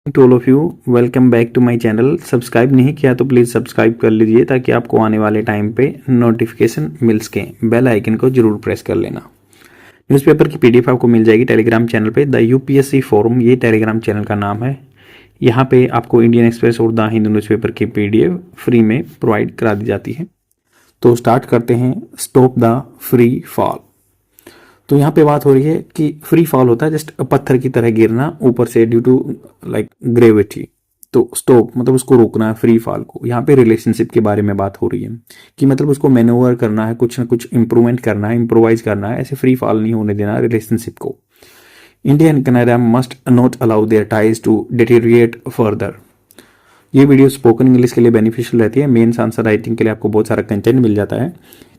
To all of you, welcome back to my channel. Subscribe नहीं किया तो please subscribe कर लीजिए ताकि आपको आने वाले टाइम पे नोटिफिकेशन मिल सके। बेल आइकन को जरूर प्रेस कर लेना। न्यूज़पेपर की पीडीएफ आपको मिल जाएगी टेलीग्राम चैनल पे। द यूपीएससी फोरम ये टेलीग्राम चैनल का नाम है। यहाँ पे आपको इंडियन एक्सप्रेस और द हिंदू न्यूज़पेपर की पीडीएफ फ्री में प्रोवाइड करा दी जाती है। तो स्टार्ट करते हैं। Stop the free fall. तो यहाँ पे बात हो रही है कि फ्री फॉल होता है जस्ट पत्थर की तरह गिरना ऊपर से ड्यू टू लाइक ग्रेविटी। तो स्टॉप मतलब उसको रोकना है, फ्री फॉल को। यहाँ पे रिलेशनशिप के बारे में बात हो रही है कि मतलब उसको मैनोवर करना है, कुछ ना कुछ इंप्रूवमेंट करना है, इम्प्रोवाइज करना है, ऐसे फ्री फॉल नहीं होने देना रिलेशनशिप को। India and Canada must not allow their ties to deteriorate further. ये वीडियो स्पोकन इंग्लिश के लिए बेनिफिशियल रहती है। मेंस आंसर राइटिंग के लिए आपको बहुत सारा कंटेंट मिल जाता है।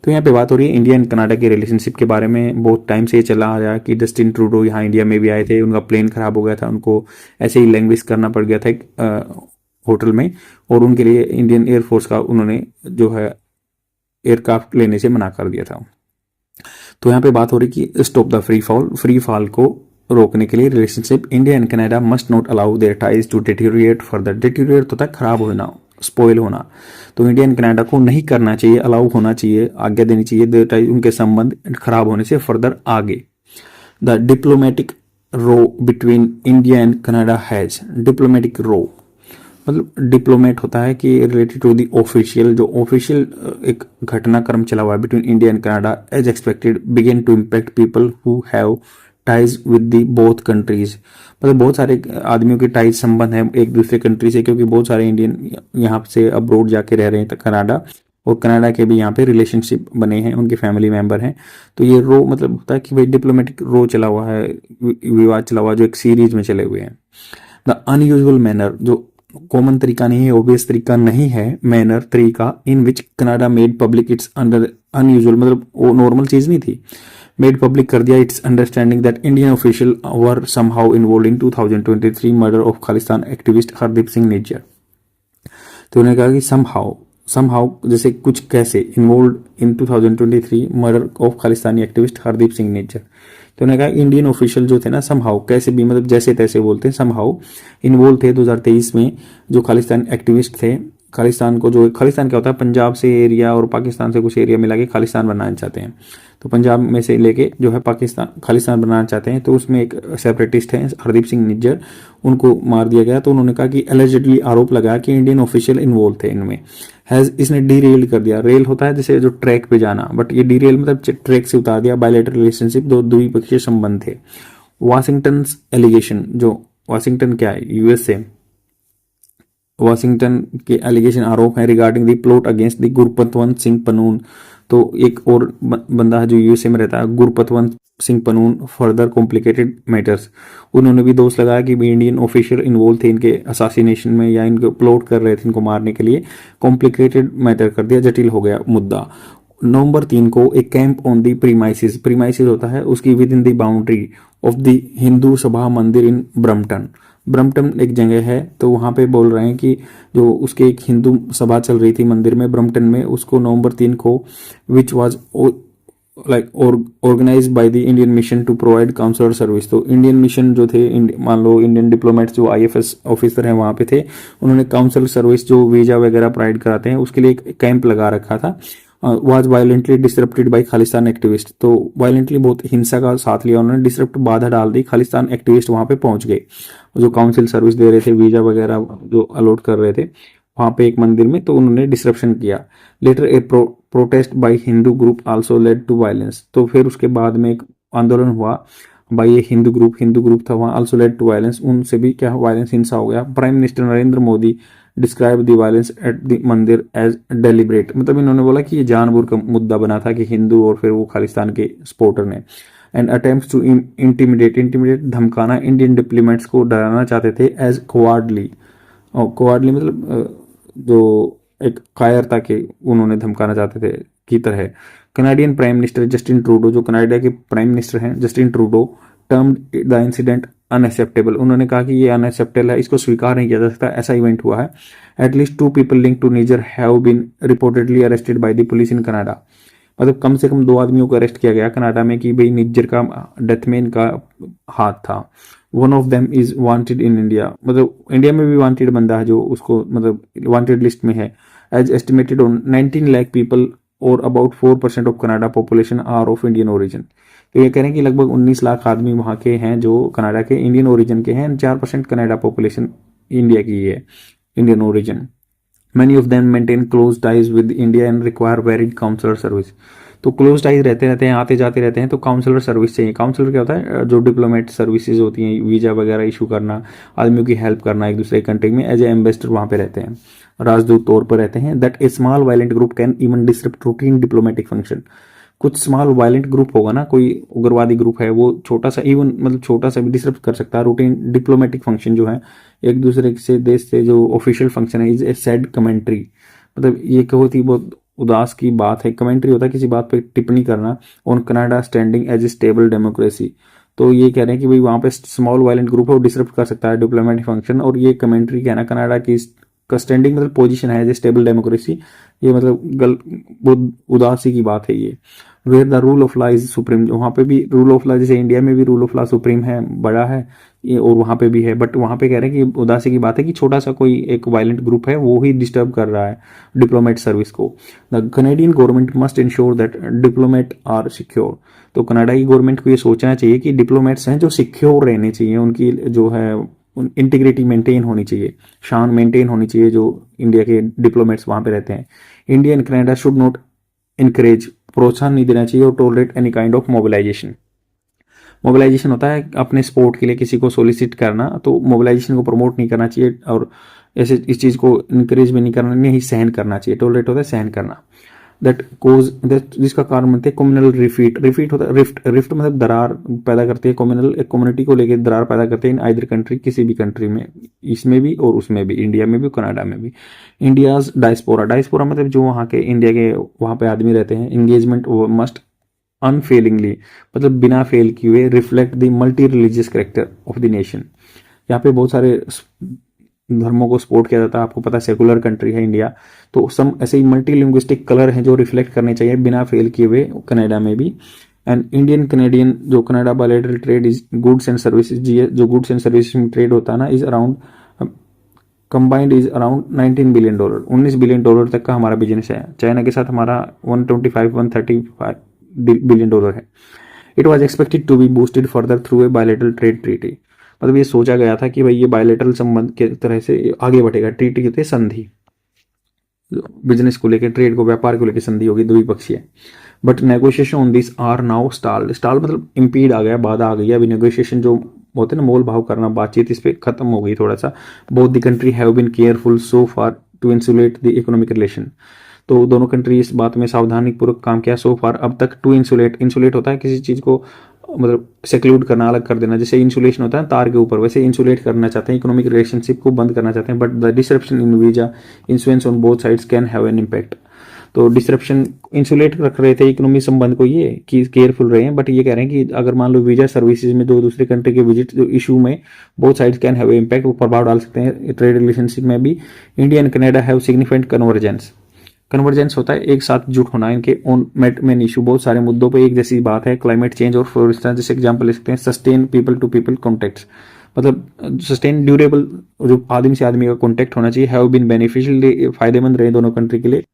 तो यहाँ पे बात हो रही है इंडिया एंड कनाडा के रिलेशनशिप के बारे में। बहुत टाइम से ये चला आ रहा है कि जस्टिन ट्रूडो यहाँ इंडिया में भी आए थे, उनका प्लेन खराब हो गया था, उनको ऐसे ही लैंग्वेज करना पड़ गया था एक होटल में, और उनके लिए इंडियन एयरफोर्स का उन्होंने जो है एयरक्राफ्ट लेने से मना कर दिया था। तो यहाँ पे बात हो रही कि stop the free fall, free fall को रोकने के लिए relationship India and Canada must not allow their ties to deteriorate further. Deteriorate होता है खराब होना, स्पॉइल होना। तो इंडिया एंड कनाडा को नहीं करना चाहिए, अलाउ होना चाहिए, आज्ञा देनी चाहिए देयर टाइज, उनके संबंध खराब होने से फर्दर आगे। The diplomatic row between India and Canada has. Diplomatic row मतलब डिप्लोमेट होता है कि रिलेटेड टू दी ऑफिशियल, जो ऑफिशियल एक घटनाक्रम चला हुआ है between India and Canada as expected begin to impact people who have ties with the both countries. मतलब बहुत सारे आदमियों के टाइज संबंध है एक दूसरे कंट्री से, क्योंकि बहुत सारे इंडियन यहाँ से अब्रोड जाके रह रहे हैं कनाडा, और कनाडा के भी यहाँ पे रिलेशनशिप बने हैं, उनके फैमिली मेंबर हैं। तो ये रो मतलब होता है कि भाई डिप्लोमेटिक रो चला हुआ है, विवाद चला हुआ जो एक सीरीज में चले हुए हैं। द अनयूजुअल मैनर, जो कॉमन तरीका नहीं है, ऑब्वियस तरीका नहीं है, मैनर तरीका, in which Canada made public its under unusual मतलब वो नॉर्मल चीज नहीं थी, मेड पब्लिक कर दिया it's understanding that Indian official were somehow involve in 2023 murder of Khalistan activist Hardeep Singh Nijjar. तो उन्होंने कहा कि समहाउ जैसे कुछ कैसे, involve in 2023 murder of Khalistani activist Hardeep Singh Nijjar. तो उन्होंने कहा इंडियन ऑफिशियल जो थे ना, समहाउ कैसे भी मतलब जैसे तैसे बोलते हैं, समहाउ इन्वॉल्व थे 2023 में जो खालिस्तान एक्टिविस्ट थे। खालिस्तान को, जो खालिस्तान क्या होता है, पंजाब से एरिया और पाकिस्तान से कुछ एरिया मिला के खालिस्तान बनाना चाहते हैं। तो पंजाब में से लेके जो है पाकिस्तान खालिस्तान बनाना चाहते हैं। तो उसमें एक सेपरेटिस्ट हैं हरदीप सिंह निज्जर, उनको मार दिया गया। तो उन्होंने कहा कि एलिजिडली आरोप लगाया कि इंडियन ऑफिशियल इन्वॉल्व थे इनमें। हैज इसने डीरेल कर दिया। रेल होता है जैसे जो ट्रैक पे जाना, बट ये डीरेल मतलब ट्रैक से उतार दिया। बायलैटरल रिलेशनशिप, दो द्विपक्षीय संबंध थे। वाशिंगटन एलिगेशन, जो वाशिंगटन क्या है, यूएसए, वाशिंगटन के एलिगेशन आरोप है regarding the plot against the Gurpatwant Singh Pannun. तो एक और बंदा है जो यूएसए में रहता है, Gurpatwant Singh Pannun, further complicated matters. उन्होंने भी दोष लगाया कि इंडियन ऑफिशियल इन्वॉल्व थे इनके असासिनेशन में, या इनको प्लॉट कर रहे थे इनको मारने के लिए। कॉम्प्लिकेटेड मैटर कर दिया, जटिल हो गया मुद्दा। नवंबर 3 को एक camp on the premises, premises होता है उसकी with in the boundary of the Hindu सभा मंदिर इन ब्रम्पटन। ब्रम्पटन एक जगह है, तो वहाँ पे बोल रहे हैं कि जो उसके एक हिंदू सभा चल रही थी मंदिर में ब्रम्पटन में, उसको नवंबर 3 को which was like organise by the Indian mission to provide counsellor service. तो इंडियन मिशन जो थे, मान लो इंडियन डिप्लोमेट्स जो आईएफएस ऑफिसर हैं वहाँ पे थे, उन्होंने काउंसलर सर्विस जो वीजा वगैरह प्रोवाइड कराते हैं उसके लिए एक कैंप लगा रखा था। Was violently disrupted by Khalistan activist. तो वायलेंटली बहुत हिंसा का साथ लिया उन्होंने, डिसरप्ट बाधा डाल दी। खालिस्तान एक्टिविस्ट वहां पे पहुंच गए जो काउंसिल सर्विस दे रहे थे, वीजा वगैरह जो अलॉट कर रहे थे वहां पे एक मंदिर में, तो उन्होंने डिसरप्शन किया। Later a protest by Hindu group also led to violence. तो फिर उसके बाद में एक आंदोलन हुआ बाय ये हिंदू ग्रुप था वहां, आल्सो लेड टू वायलेंस, उनसे भी क्या वायलेंस, हिंसा हो गया। Prime minister Narendra Modi describe the violence at the मंदिर एज डेलिब्रेट। मतलब इन्होंने बोला कि ये जानबूझ का मुद्दा बना था कि हिंदू और फिर वो खालिस्तान के सपोर्टर ने। एंड अटेम्प्ट्स टू इंटिमिडेट धमकाना इंडियन डिप्लोमेट्स को डराना चाहते थे एज कोवार्डली। और कोवार्डली मतलब जो एक कायरता के उन्होंने धमकाना चाहते थे की तरह। Canadian prime minister Justin Trudeau, जो कनाडा के प्राइम मिनिस्टर हैं Justin Trudeau, term the incident unacceptable. उन्होंने कहा कि ये अनएक्सेप्टेबल है, इसको स्वीकार नहीं किया जा सकता, ऐसा इवेंट हुआ है। At least 2 people link to Nijjar have been reportedly arrested by the police in Canada. मतलब कम से कम 2 आदमियों को अरेस्ट किया गया कनाडा में कि भाई निज्जर का डेथ में इनका हाथ था। One of them is wanted in India, मतलब इंडिया में भी वांटेड बंदा है जो उसको मतलब वांटेड लिस्ट में है। As estimated on 19 lakh people और about 4% of Canada population are of Indian origin. तो ये कह रहे हैं कि लगभग 19 लाख आदमी वहाँ के हैं जो कनाडा के इंडियन ओरिजिन के हैं, 4% कनाडा पॉपुलेशन इंडिया की है, Indian origin. Many of them maintain close ties with India and require varied consular service। तो क्लोज टाइज रहते हैं, आते जाते रहते हैं, तो काउंसलर सर्विस चाहिए। काउंसलर क्या होता है, जो डिप्लोमेट सर्विसेज होती हैं, वीजा वगैरह इशू करना, आदमियों की हेल्प करना एक दूसरे कंट्री में, एज ए एम्बेसडर वहाँ पे रहते हैं, राजदूत तौर पर रहते हैं। That A small violent group can even disrupt routine diplomatic function. कुछ स्मॉल वायलेंट ग्रुप होगा ना, कोई उग्रवादी ग्रुप है, वो छोटा सा इवन मतलब छोटा सा भी डिसरप्ट कर सकता है रूटीन डिप्लोमेटिक फंक्शन जो है, एक दूसरे से देश से जो ऑफिशियल फंक्शन है। इज ए सैड कमेंट्री, मतलब ये बहुत ही बहुत उदास की बात है। कमेंट्री होता है किसी बात पे टिप्पणी करना। On Canada standing as a stable democracy, तो ये कह रहे हैं कि भाई वहाँ पे स्मॉल वायलेंट ग्रुप है, वो डिसरप्ट कर सकता है डिप्लोमेटिक फंक्शन। और ये कमेंट्री कहना कनाडा की का स्टैंडिंग मतलब पोजीशन है एज ए स्टेबल डेमोक्रेसी, ये मतलब बहुत उदासी की बात है ये। Where the rule of law is supreme, वहाँ पे भी रूल ऑफ लॉ, जैसे इंडिया में भी रूल ऑफ लॉ सुप्रीम है, बड़ा है ये, और वहाँ पे भी है। बट वहाँ पे कह रहे हैं कि उदासी की बात है कि छोटा सा कोई एक वायलेंट ग्रुप है, वो ही डिस्टर्ब कर रहा है डिप्लोमेट सर्विस को। The Canadian government must ensure that diplomat are secure. तो कनाडा की गवर्नमेंट को ये सोचना चाहिए कि डिप्लोमेट्स हैं जो सिक्योर रहने चाहिए, उनकी जो है इंटीग्रिटी मेंटेन होनी चाहिए, शान मेंटेन होनी चाहिए जो इंडिया के डिप्लोमेट्स वहाँ पे रहते हैं। India and Canada should not encourage, प्रोत्साहन नहीं देना चाहिए, और tolerate any kind of mobilisation. Mobilisation होता है अपने सपोर्ट के लिए किसी को सोलिसिट करना, तो मोबिलाइजेशन को प्रमोट नहीं करना चाहिए, और ऐसे इस चीज़ को इनकरेज भी नहीं करना, नहीं सहन करना चाहिए। टॉलरेट होता है सहन करना। दैट कोज, जिसका कारण बनते हैं कम्युनल रिफीट। रिफीट होता है रिफ्ट, रिफ्ट मतलब दरार पैदा करती है। कम्युनल एक कम्युनिटी को लेकर दरार पैदा करते हैं इन आइदर कंट्री, किसी भी कंट्री में, इसमें भी और उसमें भी, इंडिया में भी कनाडा में भी। इंडियाज डायस्पोरा, डायस्पोरा मतलब जो वहाँ के इंडिया के वहाँ पे आदमी रहते हैं। एंगेजमेंट मस्ट अनफेलिंगली, मतलब बिना फेल किए हुए, reflect the multi religious character of the nation. यहाँ पे बहुत सारे धर्मों को सपोर्ट किया जाता है, आपको पता है सेकुलर कंट्री है इंडिया, तो सम ऐसे ही मल्टी लिंग्विस्टिक कलर हैं जो रिफ्लेक्ट करने चाहिए बिना फेल किए हुए कनाडा में भी। एंड इंडियन कनेडियन जो Canada bilateral trade is goods and services, जो गुड्स एंड सर्विसेज में ट्रेड होता है ना, is around combined is around $19 billion, $19 billion तक का हमारा बिजनेस है। चाइना के साथ हमारा 135 बिलियन है। It was expected to be boosted further through a bilateral trade treaty, मतलब ये सोचा गया था कि भाई ये बायलैटरल संबंध के तरह से आगे बढ़ेगा। ट्रीटी होती है संधि, बिजनेस को लेकर, ट्रेड को, व्यापार को लेकर संधि होगी द्विपक्षीय। But negotiation on this are now stalled, stall मतलब इम्पीड आ गया, बाधा आ गई। अभी नेगोशिएशन जो होते हैं ना, मोल भाव करना, बातचीत, इस पर खत्म हो गई थोड़ा सा। Both the country have been careful so far to insulate the economic relation, तो दोनों कंट्री इस बात में सावधानी पूर्वक काम किया सो फार अब तक। टू इंसुलेट, इंसुलेट होता है किसी चीज को मतलब सेक्लूड करना, अलग कर देना, जैसे इंसुलेशन होता है तार के ऊपर, वैसे इंसुलेट करना चाहते हैं, इकोनॉमिक रिलेशनशिप को बंद करना चाहते हैं। But the disruption in visa influence on both sides can have an impact, तो डिसरप्शन, इंसुलेट रख रहे थे इकोनॉमिक संबंध को, ये कि केयरफुल रहे हैं। बट ये कह रहे हैं कि अगर मान लो वीजा सर्विसेज में दो दूसरे कंट्री के विजिट इशू में both sides can have impact, वो प्रभाव डाल सकते हैं ट्रेड रिलेशनशिप में भी। India and Canada have significant convergence, convergence होता है एक साथ जुट होना इनके ऑन मेन इशू, बहुत सारे मुद्दों पे एक जैसी बात है। क्लाइमेट चेंज और फॉर इंस्टेंस जैसे एग्जांपल ले सकते हैं sustain people to people contact, मतलब सस्टेन ड्यूरेबल, जो आदमी से आदमी का कॉन्टेक्ट होना चाहिए। हैव बीन बेनिफिशियल, फायदेमंद रहे दोनों कंट्री के लिए।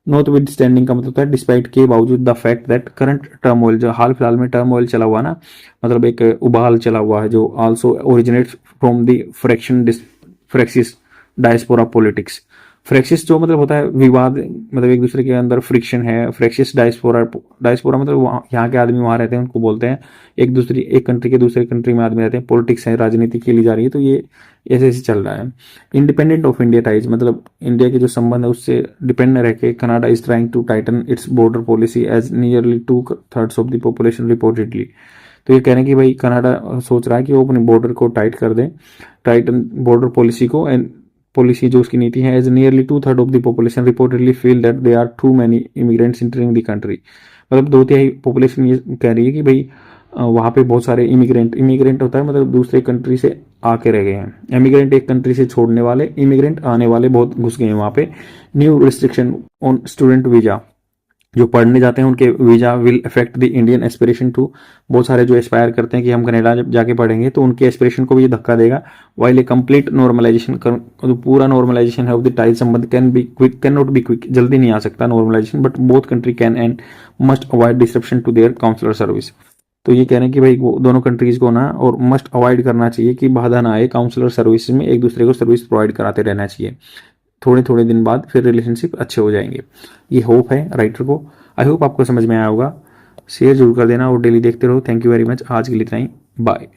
नॉट विद स्टैंडिंग का मतलब होता है डिस्पाइट के बावजूद, the fact that current turmoil, जो हाल फिलहाल में टर्मोइल चला हुआ ना, मतलब एक उबाल चला हुआ है जो also originates from the fractious diaspora politics. Fractious जो मतलब होता है विवाद, मतलब एक दूसरे के अंदर फ्रिक्शन है। फ्रैक्सिस डायस्पोरा, डायस्पोरा मतलब यहाँ के आदमी वहाँ रहते हैं, उनको बोलते हैं। एक कंट्री के दूसरे कंट्री में आदमी रहते हैं, पॉलिटिक्स है, राजनीति खेली जा रही है, तो ये ऐसे ऐसे चल रहा है। इंडिपेंडेंट ऑफ इंडिया टाइज, मतलब इंडिया के जो संबंध है उससे डिपेंड रह के Canada is trying to tighten its border policy as nearly 2/3 of the population reportedly. तो ये कह रहे हैं कि भाई कनाडा सोच रहा है कि वो अपने बॉर्डर को टाइट कर दे, टाइटन बॉर्डर पॉलिसी को। एंड पॉलिसी जो उसकी नीति है, as nearly 2/3 of the population reportedly feel that they are too many immigrants entering the country, मतलब 2/3 पॉपुलेशन ये कह रही है कि भाई वहाँ पे बहुत सारे इमिग्रेंट होता है मतलब दूसरे कंट्री से आके रह गए हैं। इमिग्रेंट एक कंट्री से छोड़ने वाले, इमिग्रेंट आने वाले बहुत घुस गए हैं वहाँ पे। New restriction on student visa, जो पढ़ने जाते हैं उनके visa will affect the Indian aspiration too. बहुत सारे जो एस्पायर करते हैं कि हम कनाडा जब जाके पढ़ेंगे तो उनके एस्पिरेशन को भी ये धक्का देगा। वाइल ए कंप्लीट नॉर्मलाइजेशन, जो पूरा नॉर्मलाइजेशन है ऑफ द टाइज संबंध कैन नॉट बी क्विक, जल्दी नहीं आ सकता normalisation, but both country can and must avoid disruption to their counsellor service. तो ये कह रहे हैं कि भाई दोनों कंट्रीज को ना और मस्ट अवॉइड करना चाहिए कि बाधा ना आए काउंसलर सर्विस में, एक दूसरे को सर्विस प्रोवाइड कराते रहना चाहिए। थोड़े थोड़े दिन बाद फिर रिलेशनशिप अच्छे हो जाएंगे। ये होप है राइटर को। आई होप आपको समझ में आया होगा। शेयर जरूर कर देना और डेली देखते रहो। Thank you very much. आज के लिए इतना ही, बाय।